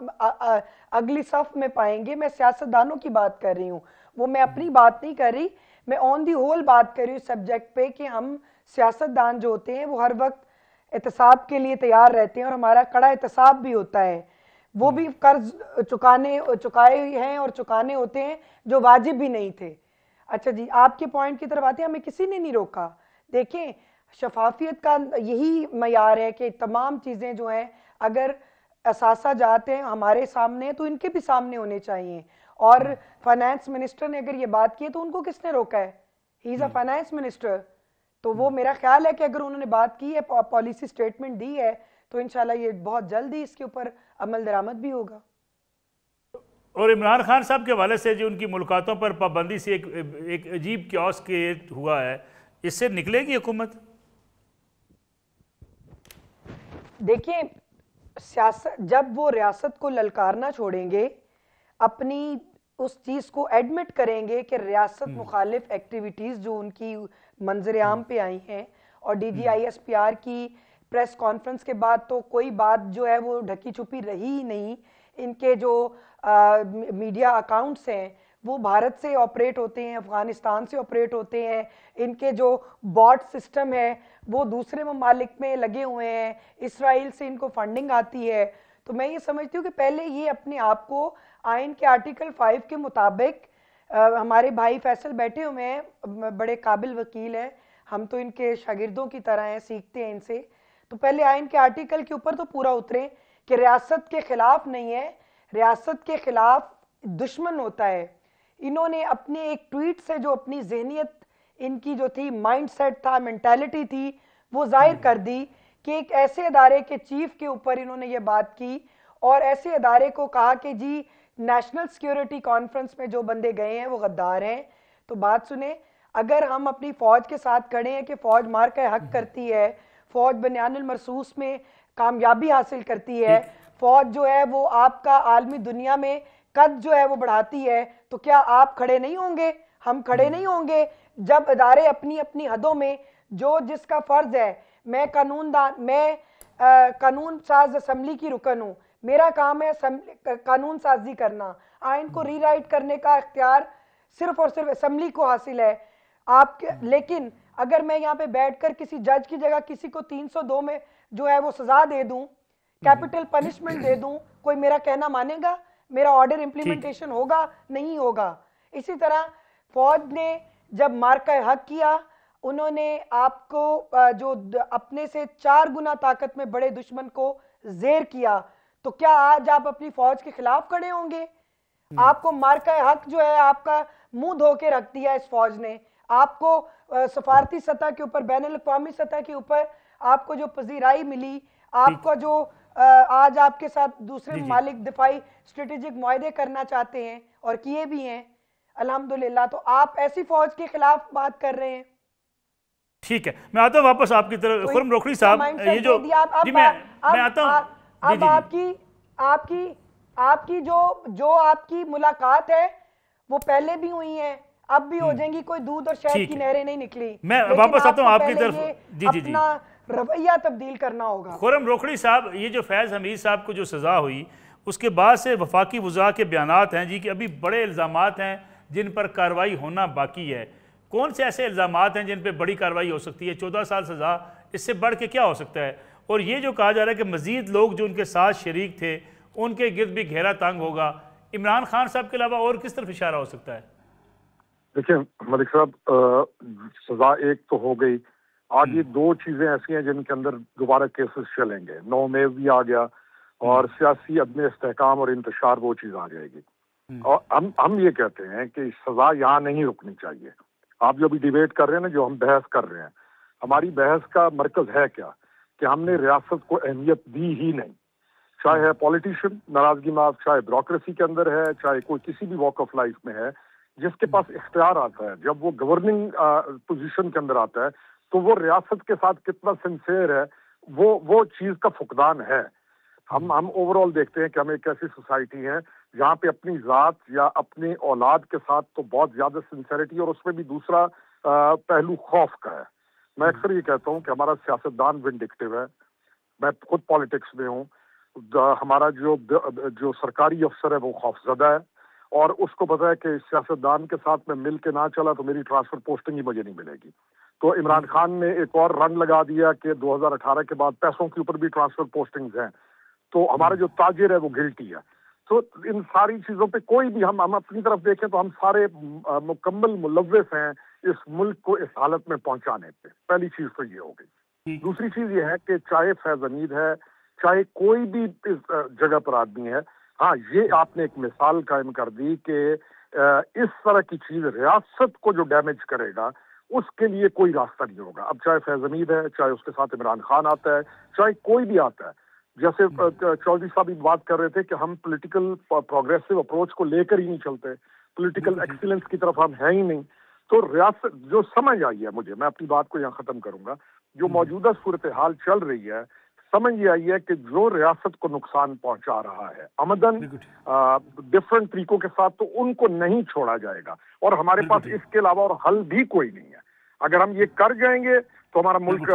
اگلی صف میں پائیں گے۔ میں سیاستدانوں کی بات کر رہی ہوں، وہ میں اپنی بات نہیں کر رہی، میں آن دی ہول بات کر رہی ہوں سبجیکٹ پہ کہ ہم سیاستدان جو ہوتے ہیں وہ ہر وقت احتساب کے لیے تیار رہتے ہیں، اور ہمارا کڑا احتساب بھی ہوتا ہے۔ وہ بھی قرض چکائے ہیں اور چکانے ہوتے ہیں جو واجب بھی نہیں تھے۔ اچھا جی، آپ کے پوائنٹ کی طرف آتے ہیں، ہمیں کسی نے نہیں روکا۔ دیکھیں، شفافیت کا یہی معیار ہے کہ تمام چیزیں جو ہیں اگر اثاثہ جات ہیں ہمارے سامنے تو ان کے بھی سامنے ہونے چاہیے۔ اور فائنانس منسٹر نے اگر یہ بات کی ہے تو ان کو کس نے روکا ہے؟ ہی از اے فائنانس منسٹر، تو وہ میرا خیال ہے کہ اگر انہوں نے بات کی ہے، پالیسی سٹیٹمنٹ دی ہے، تو انشاءاللہ یہ بہت جلدی اس کے اوپر عمل درآمد بھی ہوگا۔ اور عمران خان صاحب کے حوالے سے جو ان کی ملاقاتوں پر پابندی سے ایک عجیب کیوس کریٹ ہوا ہے، اس سے نکلے گی حکومت؟ دیکھیں، جب وہ ریاست کو للکارنا چھوڑیں گے، اپنی اس چیز کو ایڈمٹ کریں گے کہ ریاست مخالف ایکٹیویٹیز جو ان کی منظر عام پہ آئی ہیں، اور D G I S P R کی پریس کانفرنس کے بعد تو کوئی بات جو ہے وہ ڈھکی چھپی رہی ہی نہیں۔ ان کے جو میڈیا اکاؤنٹس ہیں وہ بھارت سے آپریٹ ہوتے ہیں، افغانستان سے آپریٹ ہوتے ہیں، ان کے جو باٹ سسٹم ہے وہ دوسرے ممالک میں لگے ہوئے ہیں، اسرائیل سے ان کو فنڈنگ آتی ہے۔ تو میں یہ سمجھتی ہوں کہ پہلے یہ اپنے آپ کو آئین کے آرٹیکل 5 کے مطابق، ہمارے بھائی فیصل بیٹھے ہوئے ہیں، بڑے قابل وکیل ہیں، ہم تو ان کے شاگردوں کی طرح ہیں، سیکھتے ہیں ان سے، تو پہلے آئین کے آرٹیکل کے اوپر تو پورا اتریں کہ ریاست کے خلاف نہیں ہے، ریاست کے خلاف دشمن ہوتا ہے۔ انہوں نے اپنے ایک ٹویٹ سے جو اپنی ذہنیت ان کی جو تھی، مائنڈ سیٹ تھا، مینٹیلٹی تھی، وہ ظاہر کر دی کہ ایک ایسے ادارے کے چیف کے اوپر انہوں نے یہ بات کی، اور ایسے ادارے کو کہا کہ جی نیشنل سیکیورٹی کانفرنس میں جو بندے گئے ہیں وہ غدار ہیں۔ تو بات سنیں، اگر ہم اپنی فوج کے ساتھ کھڑے ہیں کہ فوج مار کا حق کرتی ہے، فوج بنیان المرصوص میں کامیابی حاصل کرتی ہے، فوج جو ہے وہ آپ کا عالمی دنیا میں قد جو ہے وہ بڑھاتی ہے، تو کیا آپ کھڑے نہیں ہوں گے؟ ہم کھڑے نہیں ہوں گے جب ادارے اپنی اپنی حدوں میں جو جس کا فرض ہے، میں قانون ساز اسمبلی کی رکن ہوں، میرا کام ہے قانون سازی کرنا، آئین کو ری رائٹ کرنے کا اختیار صرف اور صرف اسمبلی کو حاصل ہے لیکن اگر میں یہاں پہ بیٹھ کر کسی جج کی جگہ کسی کو 302 میں جو ہے وہ سزا دے دوں، کیپٹل پنشمنٹ دے دوں، کوئی میرا کہنا مانے گا؟ میرا آرڈر امپلیمنٹیشن ہوگا؟ نہیں ہوگا۔ اسی طرح فوج نے جب مارکہ حق کیا، انہوں نے آپ کو جو اپنے سے 4 گنا طاقت میں بڑے دشمن کو زیر کیا، تو کیا آج آپ اپنی فوج کے خلاف کھڑے ہوں گے؟ آپ کو مارکہ حق جو ہے آپ کا منہ دھو کے رکھ دیا اس فوج نے، آپ کو سفارتی سطح کے اوپر، بین الاقوامی سطح کے اوپر آپ کو جو پذیرائی ملی، آپ کو جو آج آپ کے ساتھ دوسرے ممالک دفاعی اسٹریٹجک معاہدے کرنا چاہتے ہیں اور کیے بھی ہیں الحمدللہ، تو آپ ایسی فوج کے خلاف بات کر رہے ہیں۔ ٹھیک ہے، میں آتا ہوں واپس آپ کی طرف خرم روکڑی صاحب، یہ جو میں آتا ہوں، اب آپ کی جو آپ کی ملاقات ہے وہ پہلے بھی ہوئی ہیں، اب بھی ہو جائیں گی، کوئی دودھ اور شہد کی نہریں نہیں نکلی، میں واپس آتا ہوں آپ کی طرف، اپنا رویہ تبدیل کرنا ہوگا۔ خرم روکڑی صاحب، یہ جو فیض حمید صاحب کو جو سزا ہوئی، اس کے بعد سے وفاقی وزراء کے بیانات ہیں کہ ابھی بڑے الزامات ہیں جن پر کارروائی ہونا باقی ہے۔ کون سے ایسے الزامات ہیں جن پہ بڑی کارروائی ہو سکتی ہے؟ 14 سال سزا، اس سے بڑھ کے کیا ہو سکتا ہے؟ اور یہ جو کہا جا رہا ہے کہ مزید لوگ جو ان کے ساتھ شریک تھے ان کے گرد بھی گھیرا تنگ ہوگا، عمران خان صاحب کے علاوہ اور کس طرف اشارہ ہو سکتا ہے؟ دیکھیں ملک صاحب، سزا ایک تو ہو گئی، آگے 2 چیزیں ایسی ہیں جن کے اندر دوبارہ کیسز چلیں گے۔ 9 مئی بھی آ گیا اور سیاسی عدم استحکام اور انتشار وہ چیز آ جائے گی، اور ہم یہ کہتے ہیں کہ سزا یہاں نہیں رکنی چاہیے۔ آپ جو بھی ڈیبیٹ کر رہے ہیں نا، جو ہم بحث کر رہے ہیں، ہماری بحث کا مرکز ہے کیا کہ ہم نے ریاست کو اہمیت دی ہی نہیں، چاہے ہے پولیٹیشین ناراضگی معاف، چاہے بیوروکریسی کے اندر ہے، چاہے کوئی کسی بھی واک آف لائف میں ہے، جس کے پاس اختیار آتا ہے، جب وہ گورننگ پوزیشن کے اندر آتا ہے تو وہ ریاست کے ساتھ کتنا سنسیئر ہے، وہ چیز کا فقدان ہے۔ ہم اوور آل دیکھتے ہیں کہ ہم ایک ایسی سوسائٹی ہے جہاں پہ اپنی ذات یا اپنی اولاد کے ساتھ تو بہت زیادہ سنسیئرٹی، اور اس میں بھی دوسرا پہلو خوف کا ہے۔ میں اکثر یہ کہتا ہوں کہ ہمارا سیاستدان ونڈکٹیو ہے، میں خود پالیٹکس میں ہوں، ہمارا جو سرکاری افسر ہے وہ خوف زدہ ہے، اور اس کو پتا ہے کہ سیاستدان کے ساتھ میں مل کے نہ چلا تو میری ٹرانسفر پوسٹنگ ہی مجھے نہیں ملے گی۔ تو عمران خان نے ایک اور رن لگا دیا کہ 2018 کے بعد پیسوں کے اوپر بھی ٹرانسفر پوسٹنگز ہیں، تو ہمارا جو تاجر ہے وہ گلٹی ہے۔ تو ان ساری چیزوں پہ کوئی بھی ہم اپنی طرف دیکھیں تو ہم سارے مکمل ملوث ہیں اس ملک کو اس حالت میں پہنچانے پہ۔ پہلی چیز تو یہ ہو گئی۔ دوسری چیز یہ ہے کہ چاہے فیض حمید ہے، چاہے کوئی بھی اس جگہ پر آدمی ہے، ہاں یہ آپ نے ایک مثال قائم کر دی کہ اس طرح کی چیز ریاست کو جو ڈیمیج کرے گا اس کے لیے کوئی راستہ نہیں ہوگا۔ اب چاہے فیض حمید ہے، چاہے اس کے ساتھ عمران خان آتا ہے، چاہے کوئی بھی آتا ہے، جیسے چودھری صاحب بھی بات کر رہے تھے کہ ہم پولیٹیکل پروگریسو اپروچ کو لے کر ہی نہیں چلتے، پولیٹیکل ایکسیلنس کی طرف ہم ہیں ہی نہیں۔ تو ریاست جو سمجھ آئی ہے مجھے، میں اپنی بات کو یہاں ختم کروں گا، جو موجودہ صورتحال چل رہی ہے، سمجھ یہ آئی ہے کہ جو ریاست کو نقصان پہنچا رہا ہے عمدن ڈفرنٹ طریقوں کے ساتھ، تو ان کو نہیں چھوڑا جائے گا، اور ہمارے پاس اس کے علاوہ اور حل بھی کوئی نہیں ہے۔ اگر ہم یہ کر جائیں گے تو ہمارا ملک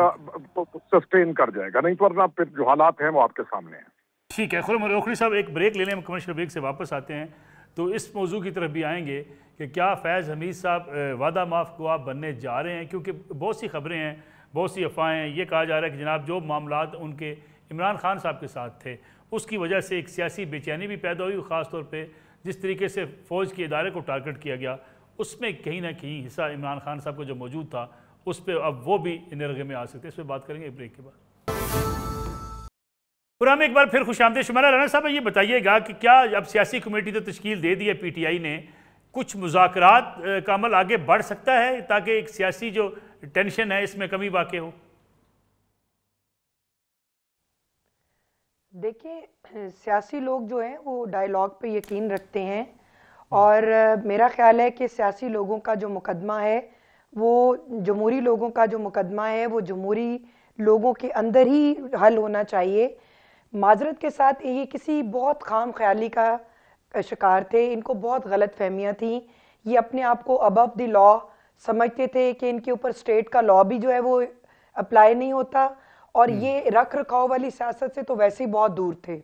سسٹین کر جائے گا، نہیں تو ورنہ پھر جو حالات ہیں وہ آپ کے سامنے ہیں۔ ٹھیک ہے خرم روکڑی صاحب، ایک بریک لے لیں، ہم کمرشل بریک سے واپس آتے ہیں تو اس موضوع کی طرف بھی آئیں گے کہ کیا فیض حمید صاحب وعدہ معاف گواہ بننے جا رہے ہیں، کیونکہ بہت سی خبریں ہیں، بہت سی افواہیں ہیں، یہ کہا جا رہا ہے کہ جناب جو معاملات ان کے عمران خان صاحب کے ساتھ تھے اس کی وجہ سے ایک سیاسی بے چینی بھی پیدا ہوئی، خاص طور پہ جس طریقے سے فوج کے ادارے کو ٹارگٹ کیا گیا، اس میں کہیں نہ کہیں حصہ عمران خان صاحب کو جو موجود تھا، اس پہ اب وہ بھی نرغے میں آ سکتے ہیں۔ اس پہ بات کریں گے بریک کے بعد۔ پروگرام ایک بار پھر خوش آمدید شمارہ۔ رانا صاحب یہ بتائیے گا کہ کیا اب سیاسی کمیٹی تو تشکیل دے دی ہے پی ٹی آئی نے، کچھ مذاکرات کا عمل آگے بڑھ سکتا ہے تاکہ ایک سیاسی جو ٹینشن ہے اس میں کمی واقع ہو؟ دیکھیں سیاسی لوگ جو ہیں وہ ڈائیلاگ پہ یقین رکھتے ہیں، اور میرا خیال ہے کہ سیاسی لوگوں کا جو مقدمہ ہے وہ جمہوری لوگوں کا جو مقدمہ ہے وہ جمہوری لوگوں کے اندر ہی حل ہونا چاہیے۔ معذرت کے ساتھ یہ کسی بہت خام خیالی کا شکار تھے، ان کو بہت غلط فہمیاں تھیں، یہ اپنے آپ کو ابو دی لا سمجھتے تھے کہ ان کے اوپر اسٹیٹ کا لا بھی جو ہے وہ اپلائی نہیں ہوتا، اور یہ رکھ رکھاؤ والی سیاست سے تو ویسے ہی بہت دور تھے.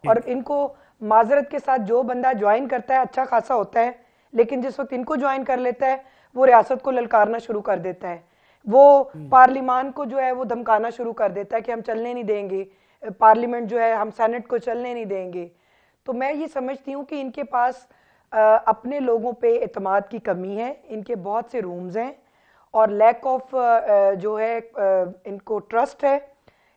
اور ان کو معذرت کے ساتھ جو بندہ جوائن کرتا ہے اچھا خاصا ہوتا ہے، لیکن جس وقت ان کو جوائن کر لیتا ہے وہ ریاست کو للکارنا شروع کر دیتا ہے، وہ پارلیمان کو جو ہے وہ دھمکانا شروع کر دیتا ہے کہ ہم چلنے نہیں دیں گے، پارلیمنٹ جو ہے ہم سینٹ کو چلنے نہیں دیں گے. تو میں یہ سمجھتی ہوں کہ ان کے پاس اپنے لوگوں پہ اعتماد کی کمی ہے، ان کے بہت سے رومز ہیں اور لیک آف جو ہے ان کو ٹرسٹ ہے،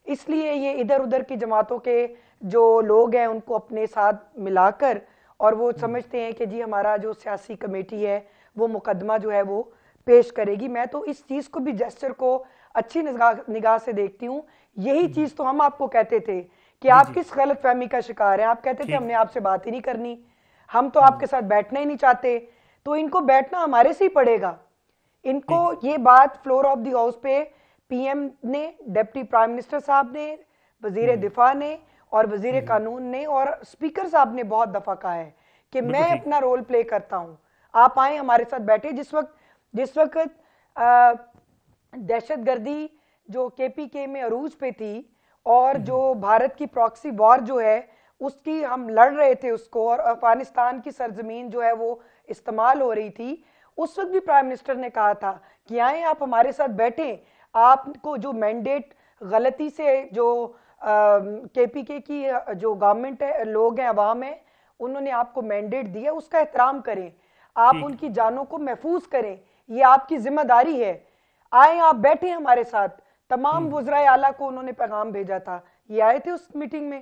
اس لیے یہ ادھر ادھر کی جماعتوں کے جو لوگ ہیں ان کو اپنے ساتھ ملا کر، اور وہ سمجھتے ہیں کہ جی ہمارا جو سیاسی کمیٹی ہے وہ مقدمہ جو ہے وہ پیش کرے گی. میں تو اس چیز کو بھی جیسچر کو اچھی نگاہ سے دیکھتی ہوں. یہی چیز تو ہم آپ کو کہتے تھے کہ آپ کس غلط فہمی کا شکار ہیں. آپ کہتے تھے ہم نے آپ سے بات ہی نہیں کرنی، ہم تو آپ کے ساتھ بیٹھنا ہی نہیں چاہتے. تو ان کو بیٹھنا ہمارے سے ہی پڑے گا. ان کو یہ بات فلور آف دی ہاؤس پہ پی ایم نے، ڈپٹی پرائم منسٹر صاحب نے، وزیر دفاع نے اور وزیر قانون نے اور اسپیکر صاحب نے بہت دفعہ کہا ہے کہ میں اپنا رول پلے کرتا ہوں، آپ آئیں ہمارے ساتھ بیٹھے. جس وقت دہشت گردی جو کے پی کے میں عروج پہ تھی اور جو بھارت کی پراکسی وار جو ہے اس کی ہم لڑ رہے تھے اس کو، اور افغانستان کی سرزمین جو ہے وہ استعمال ہو رہی تھی، اس وقت بھی پرائم منسٹر نے کہا تھا کہ آئیں آپ ہمارے ساتھ بیٹھیں. آپ کو جو مینڈیٹ غلطی سے جو کے پی کے کی جو گورنمنٹ ہے، لوگ ہیں، عوام ہیں، انہوں نے آپ کو مینڈیٹ دیا، اس کا احترام کریں، آپ ان کی جانوں کو محفوظ کریں، یہ آپ کی ذمہ داری ہے. آئیں آپ بیٹھیں ہمارے ساتھ. تمام وزرائے اعلیٰ کو انہوں نے پیغام بھیجا تھا، یہ آئے تھے اس میٹنگ میں.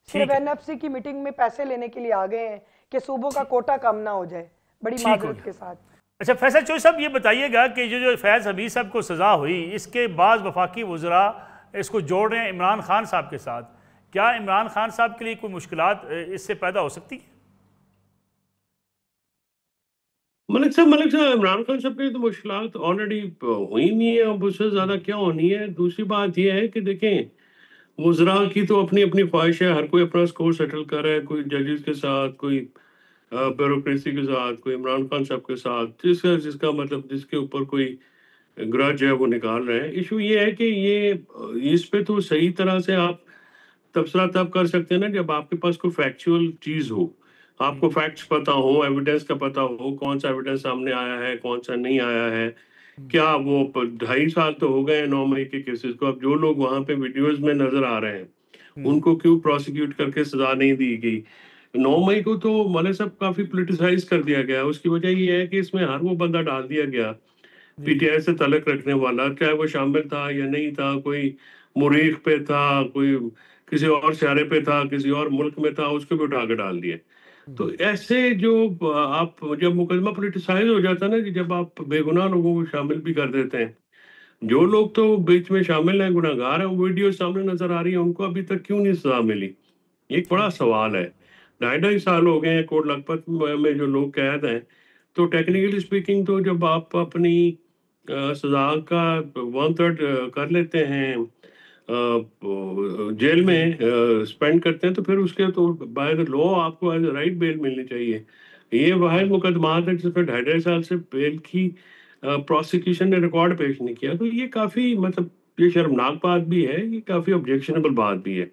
صرف این ایف سی کی میٹنگ میں پیسے لینے کے لیے آ گئے ہیں کہ صوبوں کا کوٹا کم نہ ہو جائے. بڑی معذرت کے ساتھ. اچھا فیصل چوہدری صاحب یہ بتائیے گا کہ جو فیض حمید صاحب کو سزا ہوئی، اس کے بعض وفاقی وزراء اس کو جوڑ رہے ہیں عمران خان صاحب کے ساتھ. کیا عمران خان صاحب کے لیے کوئی مشکلات اس سے پیدا ہو سکتی ہیں؟ ملک صاحب عمران خان صاحب کے لیے تو مشکلات آلریڈی ہوئی نہیں ہے، اب اس سے زیادہ کیا ہونی ہے. دوسری بات یہ ہے کہ دیکھیں وزراء کی تو اپنی اپنی خواہش ہے، ہر کوئی اپنا سکور سیٹل کر رہا ہے، کوئی ججز کے ساتھ، کوئی بیوروکریسی کے ساتھ، کوئی عمران خان صاحب کے ساتھ، جس کا مطلب جس کے اوپر کوئی گرج ہے وہ نکال رہے ہیں. ایشو یہ ہے کہ یہ اس پہ تو صحیح طرح سے آپ تبصرہ تب کر سکتے ہیں نا جب آپ کے پاس کوئی فیکچوئل چیز ہو، آپ کو فیکٹس پتا ہو، ایویڈنس کا پتا ہو، کون سا ایویڈنس سامنے آیا ہے، کون سا نہیں آیا ہے. کیا وہ 2.5 سال تو ہو گئے ہیں 9 مئی کے کیسز کو، اب جو لوگ وہاں پہ ویڈیوز میں نظر آ رہے ہیں ان کو کیوں پروسیکیوٹ کر کے سزا نہیں دی گئی. 9 مئی کو تو ملک صاحب کافی پولیٹیسائز کر دیا گیا. اس کی وجہ یہ ہے کہ اس میں ہر وہ بندہ ڈال دیا گیا پی ٹی آئی سے تعلق رکھنے والا، چاہے وہ شامل تھا یا نہیں تھا، کوئی مریخ پہ تھا، کوئی کسی اور سیارے پہ تھا، کسی اور ملک میں تھا، اس کو بھی اٹھا کے ڈال دیے. تو ایسے جو آپ جب مقدمہ پولیٹیسائز ہو جاتا ہے نا کہ جب آپ بے گناہ لوگوں کو شامل بھی کر دیتے ہیں، جو لوگ تو بیچ میں شامل ہیں، گناہ گار ہیں، ویڈیو سامنے نظر آ رہی ہیں، ان کو ابھی تک کیوں نہیں سزا ملی؟ یہ ایک بڑا سوال ہے. 2.5 سال ہو گئے ہیں کوٹ لکھپت میں جو لوگ قید ہیں. تو ٹیکنیکلی اسپیکنگ تو جب آپ اپنی سزا کا 1/3 کر لیتے ہیں جیل میں اسپینڈ کرتے ہیں، تو پھر اس کے تو بائی دا لا آپ کو ایز اے رائٹ بیل ملنی چاہیے. یہ واحد مقدمات ہے جس میں 2.5 سال سے بیل کی پروسیکیوشن نے ریکارڈ پیش نہیں کیا. تو یہ کافی مطلب یہ شرمناک بات بھی ہے، یہ کافی آبجیکشنبل بات بھی ہے.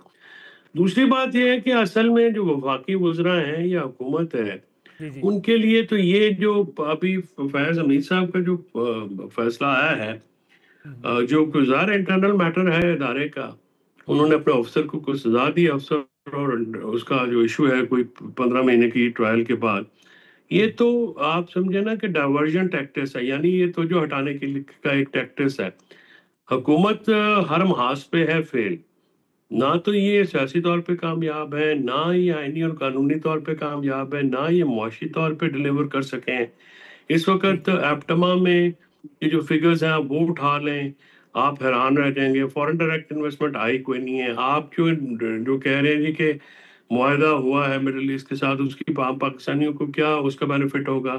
دوسری بات یہ ہے کہ اصل میں جو وفاقی وزراء ہیں یا حکومت ہے ان کے لیے تو یہ جو ابھی فیض حمید صاحب کا جو فیصلہ آیا ہے، جو ظاہر انٹرنل میٹر ہے ادارے کا، انہوں نے اپنے افسر کو کوئی سزا دی، افسر، اور اس کا جو ایشو ہے کوئی 15 مہینے کی ٹرائل کے بعد. یہ تو آپ سمجھے نا کہ ڈائیورژن ٹیکٹس ہے، یعنی یہ تو جو ہٹانے کے لیے کا ایک ٹیکٹس ہے. حکومت ہر محاذ پہ ہے فیل، نہ تو یہ سیاسی طور پہ کامیاب ہے، نہ یہ آئینی اور قانونی طور پہ کامیاب ہے، نہ یہ معاشی طور پہ ڈیلیور کر سکیں. اس وقت ایپٹما میں یہ جو فگرز ہیں آپ وہ اٹھا لیں، آپ حیران رہ جائیں گے. فورن ڈائریکٹ انویسٹمنٹ آئی کوئی نہیں ہے. آپ جو کہہ رہے ہیں جی کہ معاہدہ ہوا ہے مڈل ایسٹ کے ساتھ، اس کی پاکستانیوں کو کیا اس کا بینیفٹ ہوگا،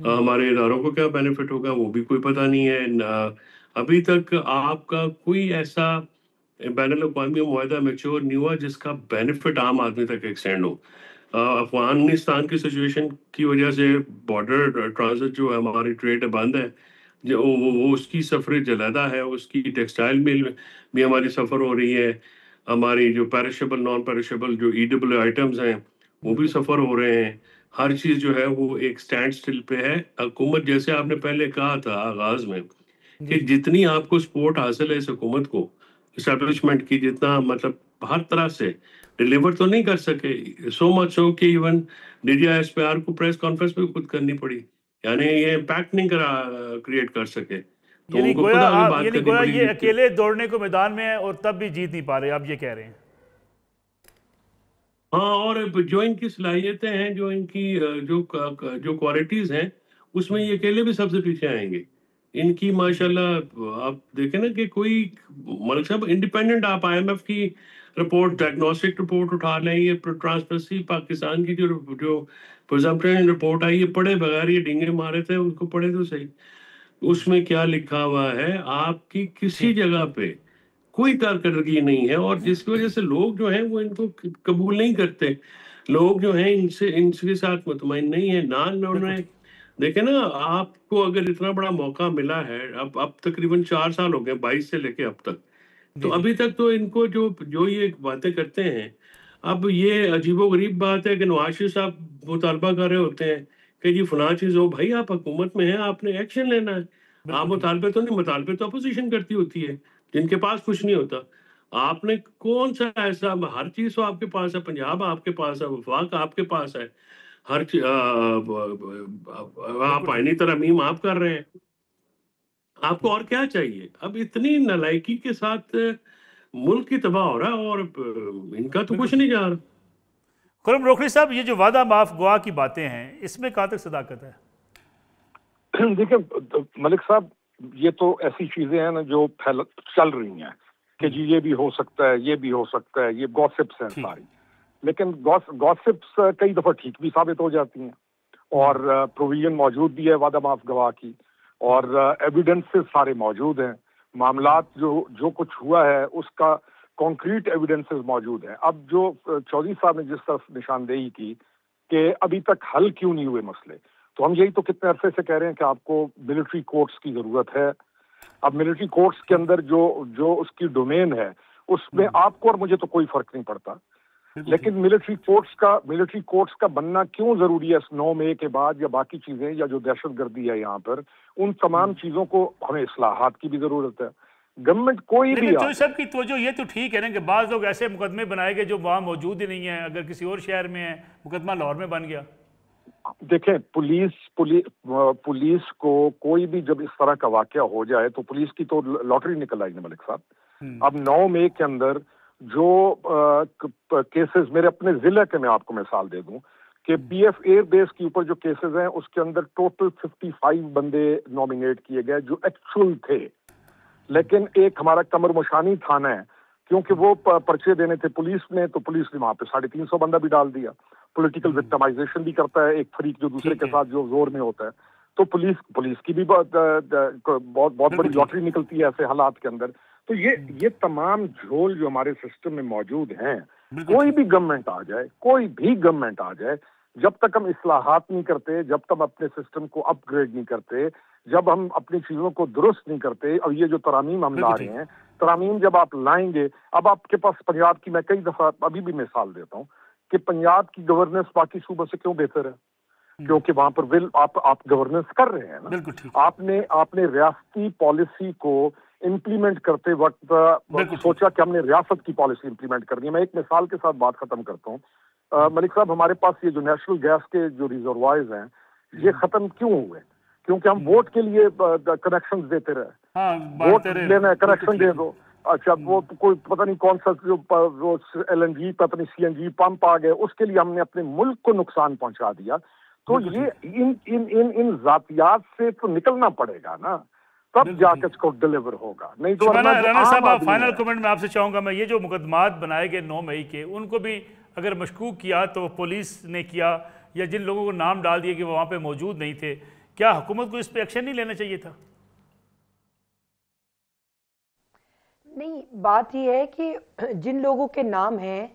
ہمارے اداروں کو کیا بینیفٹ ہوگا، وہ بھی کوئی پتہ نہیں ہے. ابھی تک آپ کا کوئی ایسا بین الاقوامی معاہدہ میچور نہیں ہوا جس کا بینیفٹ عام آدمی تک ایکسٹینڈ ہو. افغانستان کی سچویشن کی وجہ سے بارڈر ٹرانزٹ جو ہے ہماری ٹریڈ بند ہے. وہ اس کی سفر جلیدہ ہے، اس کی ٹیکسٹائل مل بھی ہماری سفر ہو رہی ہے، ہماری جو پیرشیبل نان پیرشیبل جو ایڈیبل آئٹمز ہیں وہ بھی سفر ہو رہے ہیں، ہر چیز جو ہے وہ ایک سٹینڈ سٹل پہ ہے۔ حکومت جیسے آپ نے پہلے کہا تھا آغاز میں کہ جتنی آپ کو سپورٹ حاصل ہے اس حکومت کو اسٹیبلشمنٹ کی، جتنا مطلب ہر طرح سے ڈیلیور تو نہیں کر سکے، سو مچ ہو کہ even D G I S P R کو پریس کانفرنس بھی خود کرنی پڑی، یعنی یہ امپیکٹ نہیں کریٹ کر سکے، تو ان کو خود آگے بات کرنی پڑی۔ یہ اکیلے دوڑنے کو میدان میں ہیں اور تب بھی جیت نہیں پا رہے، آپ یہ کہہ رہے ہیں؟ ہاں، اور جو ان کی صلاحیتیں ہیں، جو ان کی جو کوالٹیز ہیں، اس میں یہ اکیلے بھی سب سے پیچھے آئیں گے۔ ان کی ماشاءاللہ آپ دیکھیں نا کہ کوئی ملک صاحب انڈیپینڈنٹ، آپ آئی ایم ایف کی رپورٹ، ڈائگنوسٹک رپورٹ اٹھا لیں، یہ ٹرانسپیرنسی پاکستان کی جو پرزمپٹیو رپورٹ آئی، یہ پڑھے بغیر یہ ڈینگے مارے تھے، ان کو پڑھے تو صحیح، اس میں کیا لکھا ہوا ہے، آپ کی کسی جگہ پہ کوئی کارکردگی نہیں ہے، اور جس کی وجہ سے لوگ جو ہیں وہ ان کو قبول نہیں کرتے، لوگ جو ہیں ان کے ساتھ مطمئن نہیں ہیں، انہوں نے دیکھیں نا، آپ کو اگر اتنا بڑا موقع ملا ہے، اب تقریباً 4 سال ہو گئے 22 سے لے کے اب تک، تو ابھی تک تو ان کو جو یہ باتیں کرتے ہیں، اب یہ عجیب و غریب بات ہے کہ نواز شریف صاحب مطالبہ کر رہے ہوتے ہیں کہ جی فلاں چیز ہو، بھائی آپ حکومت میں ہیں، آپ نے ایکشن لینا ہے، آپ مطالبے تو نہیں، مطالبے تو اپوزیشن کرتی ہوتی ہے جن کے پاس کچھ نہیں ہوتا، آپ نے کون سا ایسا، ہر چیز تو آپ کے پاس ہے، پنجاب آپ کے پاس ہے، وفاق آپ کے پاس ہے، ہر آپ آئینی ترمیم آپ کر رہے ہیں، آپ کو اور کیا چاہیے؟ اب اتنی نالائکی کے ساتھ ملک کی تباہ ہو رہا ہے، اور ان کا تو کچھ نہیں جا رہا۔ خرم روکھڑی صاحب، یہ جو وعدہ معاف گواہ کی باتیں ہیں، اس میں کہاں تک صداقت ہے؟ دیکھیں ملک صاحب، یہ تو ایسی چیزیں ہیں نا جو چل رہی ہیں کہ جی یہ بھی ہو سکتا ہے، یہ بھی ہو سکتا ہے، یہ گوسپس ہیں ساری، لیکن گوسپس کئی دفعہ ٹھیک بھی ثابت ہو جاتی ہیں، اور پروویژن موجود بھی ہے وعدہ معاف گواہ کی، اور ایویڈنسز سارے موجود ہیں، معاملات جو کچھ ہوا ہے اس کا کانکریٹ ایویڈنسز موجود ہیں۔ اب جو چودھری صاحب نے جس طرح نشاندہی کی کہ ابھی تک حل کیوں نہیں ہوئے مسئلے، تو ہم یہی تو کتنے عرصے سے کہہ رہے ہیں کہ آپ کو ملٹری کورٹس کی ضرورت ہے۔ اب ملٹری کورٹس کے اندر جو اس کی ڈومین ہے، اس میں آپ کو اور مجھے تو کوئی فرق نہیں پڑتا، لیکن ملٹری کورٹس کا بننا کیوں ضروری ہے 9 مئی کے بعد، یا باقی چیزیں، یا جو دہشت گردی ہے یہاں پر، ان تمام چیزوں کو ہمیں اصلاحات کی بھی ضرورت ہے۔ گورنمنٹ کوئی بھی چوہدری صاحب کی توجہ یہ تو ٹھیک ہے نا کہ بعض لوگ ایسے مقدمے بنائے گئے جو وہاں موجود ہی نہیں ہیں، اگر کسی اور شہر میں ہے، مقدمہ لاہور میں بن گیا۔ دیکھیں پولیس کو کوئی بھی جب اس طرح کا واقعہ ہو جائے تو پولیس کی تو لاٹری نکل آئی نا ملک صاحب۔ اب 9 مئی کے اندر جو کیسز، میرے اپنے ضلع کے میں آپ کو مثال دے دوں کہ پی ایف ایئر بیس کے اوپر جو کیسز ہیں اس کے اندر ٹوٹل 55 بندے نامینیٹ کیے گئے جو ایکچول تھے، لیکن ایک ہمارا کمر مشانی تھانہ ہے، کیونکہ وہ پرچے دینے تھے پولیس نے، تو پولیس نے وہاں پہ 350 بندہ بھی ڈال دیا۔ پولیٹیکل وکٹمائزیشن بھی کرتا ہے ایک فریق جو دوسرے کے ساتھ جو زور میں ہوتا ہے، تو پولیس کی بھی بہت بڑی لاٹری نکلتی ہے ایسے حالات کے اندر۔ تو یہ تمام جھول جو ہمارے سسٹم میں موجود ہیں، کوئی بھی گورنمنٹ آ جائے، جب تک ہم اصلاحات نہیں کرتے، جب تک ہم اپنے سسٹم کو اپ گریڈ نہیں کرتے، جب ہم اپنی چیزوں کو درست نہیں کرتے، اور یہ جو ترامیم ہم لا رہے ہیں، ترامیم جب آپ لائیں گے، اب آپ کے پاس پنجاب کی میں کئی دفعہ ابھی بھی مثال دیتا ہوں کہ پنجاب کی گورننس باقی صوبوں سے کیوں بہتر ہے، کیونکہ وہاں پر آپ گورننس کر رہے ہیں نا۔ آپ نے ریاستی پالیسی کو امپلیمنٹ کرتے وقت سوچا کہ ہم نے ریاست کی پالیسی امپلیمنٹ کرنی ہے۔ میں ایک مثال کے ساتھ بات ختم کرتا ہوں۔ ملک صاحب، ہمارے پاس یہ جو نیشنل گیس کے جو ریزروائرز ہیں، یہ ختم کیوں ہوئے؟ کیونکہ ہم ووٹ کے لیے کنیکشن دیتے رہے، ووٹ لینا ہے کنیکشن دے دو، اچھا وہ کوئی پتہ نہیں کون سا جو ایل این جی پتہ نہیں سی این جی پمپ آ گئے، اس کے لیے ہم نے اپنے ملک کو نقصان پہنچا دیا۔ تو یہ ان ذاتیات سے تو نکلنا پڑے گا نا، تب جا کے اس کو ڈیلیور ہوگا، نہیں تو رانا صاحب فائنل کمنٹ میں آپ سے چاہوں گا، میں یہ جو مقدمات بنائے گئے 9 مئی کے، ان کو بھی اگر مشکوک کیا تو پولیس نے کیا، یا جن لوگوں کو نام ڈال دیے کہ وہ وہاں پہ موجود نہیں تھے، کیا حکومت کو اس پہ ایکشن نہیں لینا چاہیے تھا؟ نہیں، بات یہ ہے کہ جن لوگوں کے نام ہیں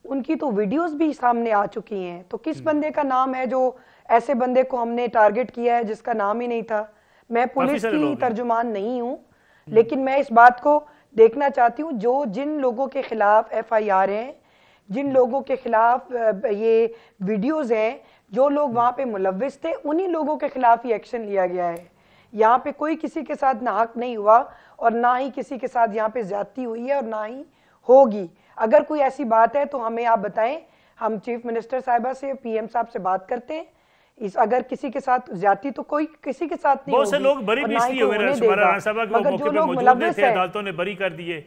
ان کی تو ویڈیوز بھی سامنے آ چکی ہیں، تو کس بندے کا نام ہے جو ایسے بندے کو ہم نے ٹارگٹ کیا ہے جس کا نام ہی نہیں تھا؟ میں پولیس کی ترجمان نہیں ہوں، لیکن میں اس بات کو دیکھنا چاہتی ہوں جو جن لوگوں کے خلاف ایف آئی آر ہیں، جن لوگوں کے خلاف یہ ویڈیوز ہیں، جو لوگ وہاں پہ ملوث تھے، انہی لوگوں کے خلاف ہی ایکشن لیا گیا ہے. یہاں پہ کوئی کسی کے ساتھ ناحق نہیں ہوا اور نہ ہی کسی کے ساتھ یہاں پہ زیادتی ہوئی ہے اور نہ ہی ہوگی. اگر کوئی ایسی بات ہے تو ہمیں آپ بتائیں، ہم چیف منسٹر صاحبہ سے، پی ایم صاحب سے بات کرتے ہیں. اگر کسی کے ساتھ زیادتی تو کوئی کسی کے ساتھ نہیں ہوگی. بہت سے لوگ بری بھی اس لیے ہوئے شمارہ رانا صاحبہ کہ وہ موقع پہ موجود نہیں تھے، عدالتوں نے بری کر دیے.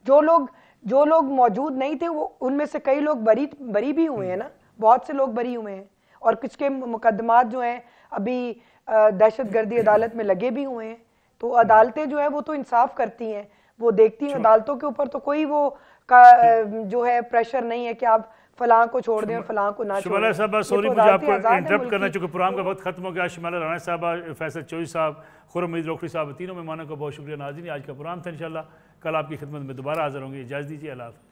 جو لوگ موجود نہیں تھے وہ ان میں سے کئی لوگ بری بھی ہوئے ہیں نا، بہت سے لوگ بری ہوئے ہیں، اور کچھ کے مقدمات جو ہیں ابھی دہشت گردی عدالت میں لگے بھی ہوئے ہیں. تو عدالتیں جو ہے وہ تو انصاف کرتی ہیں، وہ دیکھتی ہیں. عدالتوں کے اوپر تو کوئی وہ جو ہے پریشر نہیں ہے کہ آپ فلاں کو چھوڑ دیں اور فلاں کو نہ چھوڑیں. شمالہ صاحبہ سوری مجھے آپ کو انٹرپٹ کرنا، چونکہ پروگرام کا وقت ختم ہو گیا. شمالہ رانا صاحبہ، فیصل چوئی صاحب، خرم مجید روکڑی صاحب، تینوں مہمانوں کا بہت شکریہ. ناظرین آج کا پروگرام تھا، انشاءاللہ کل آپ کی خدمت میں دوبارہ حاضر ہوں گے. اجازت دیجیے، اللہ حافظ.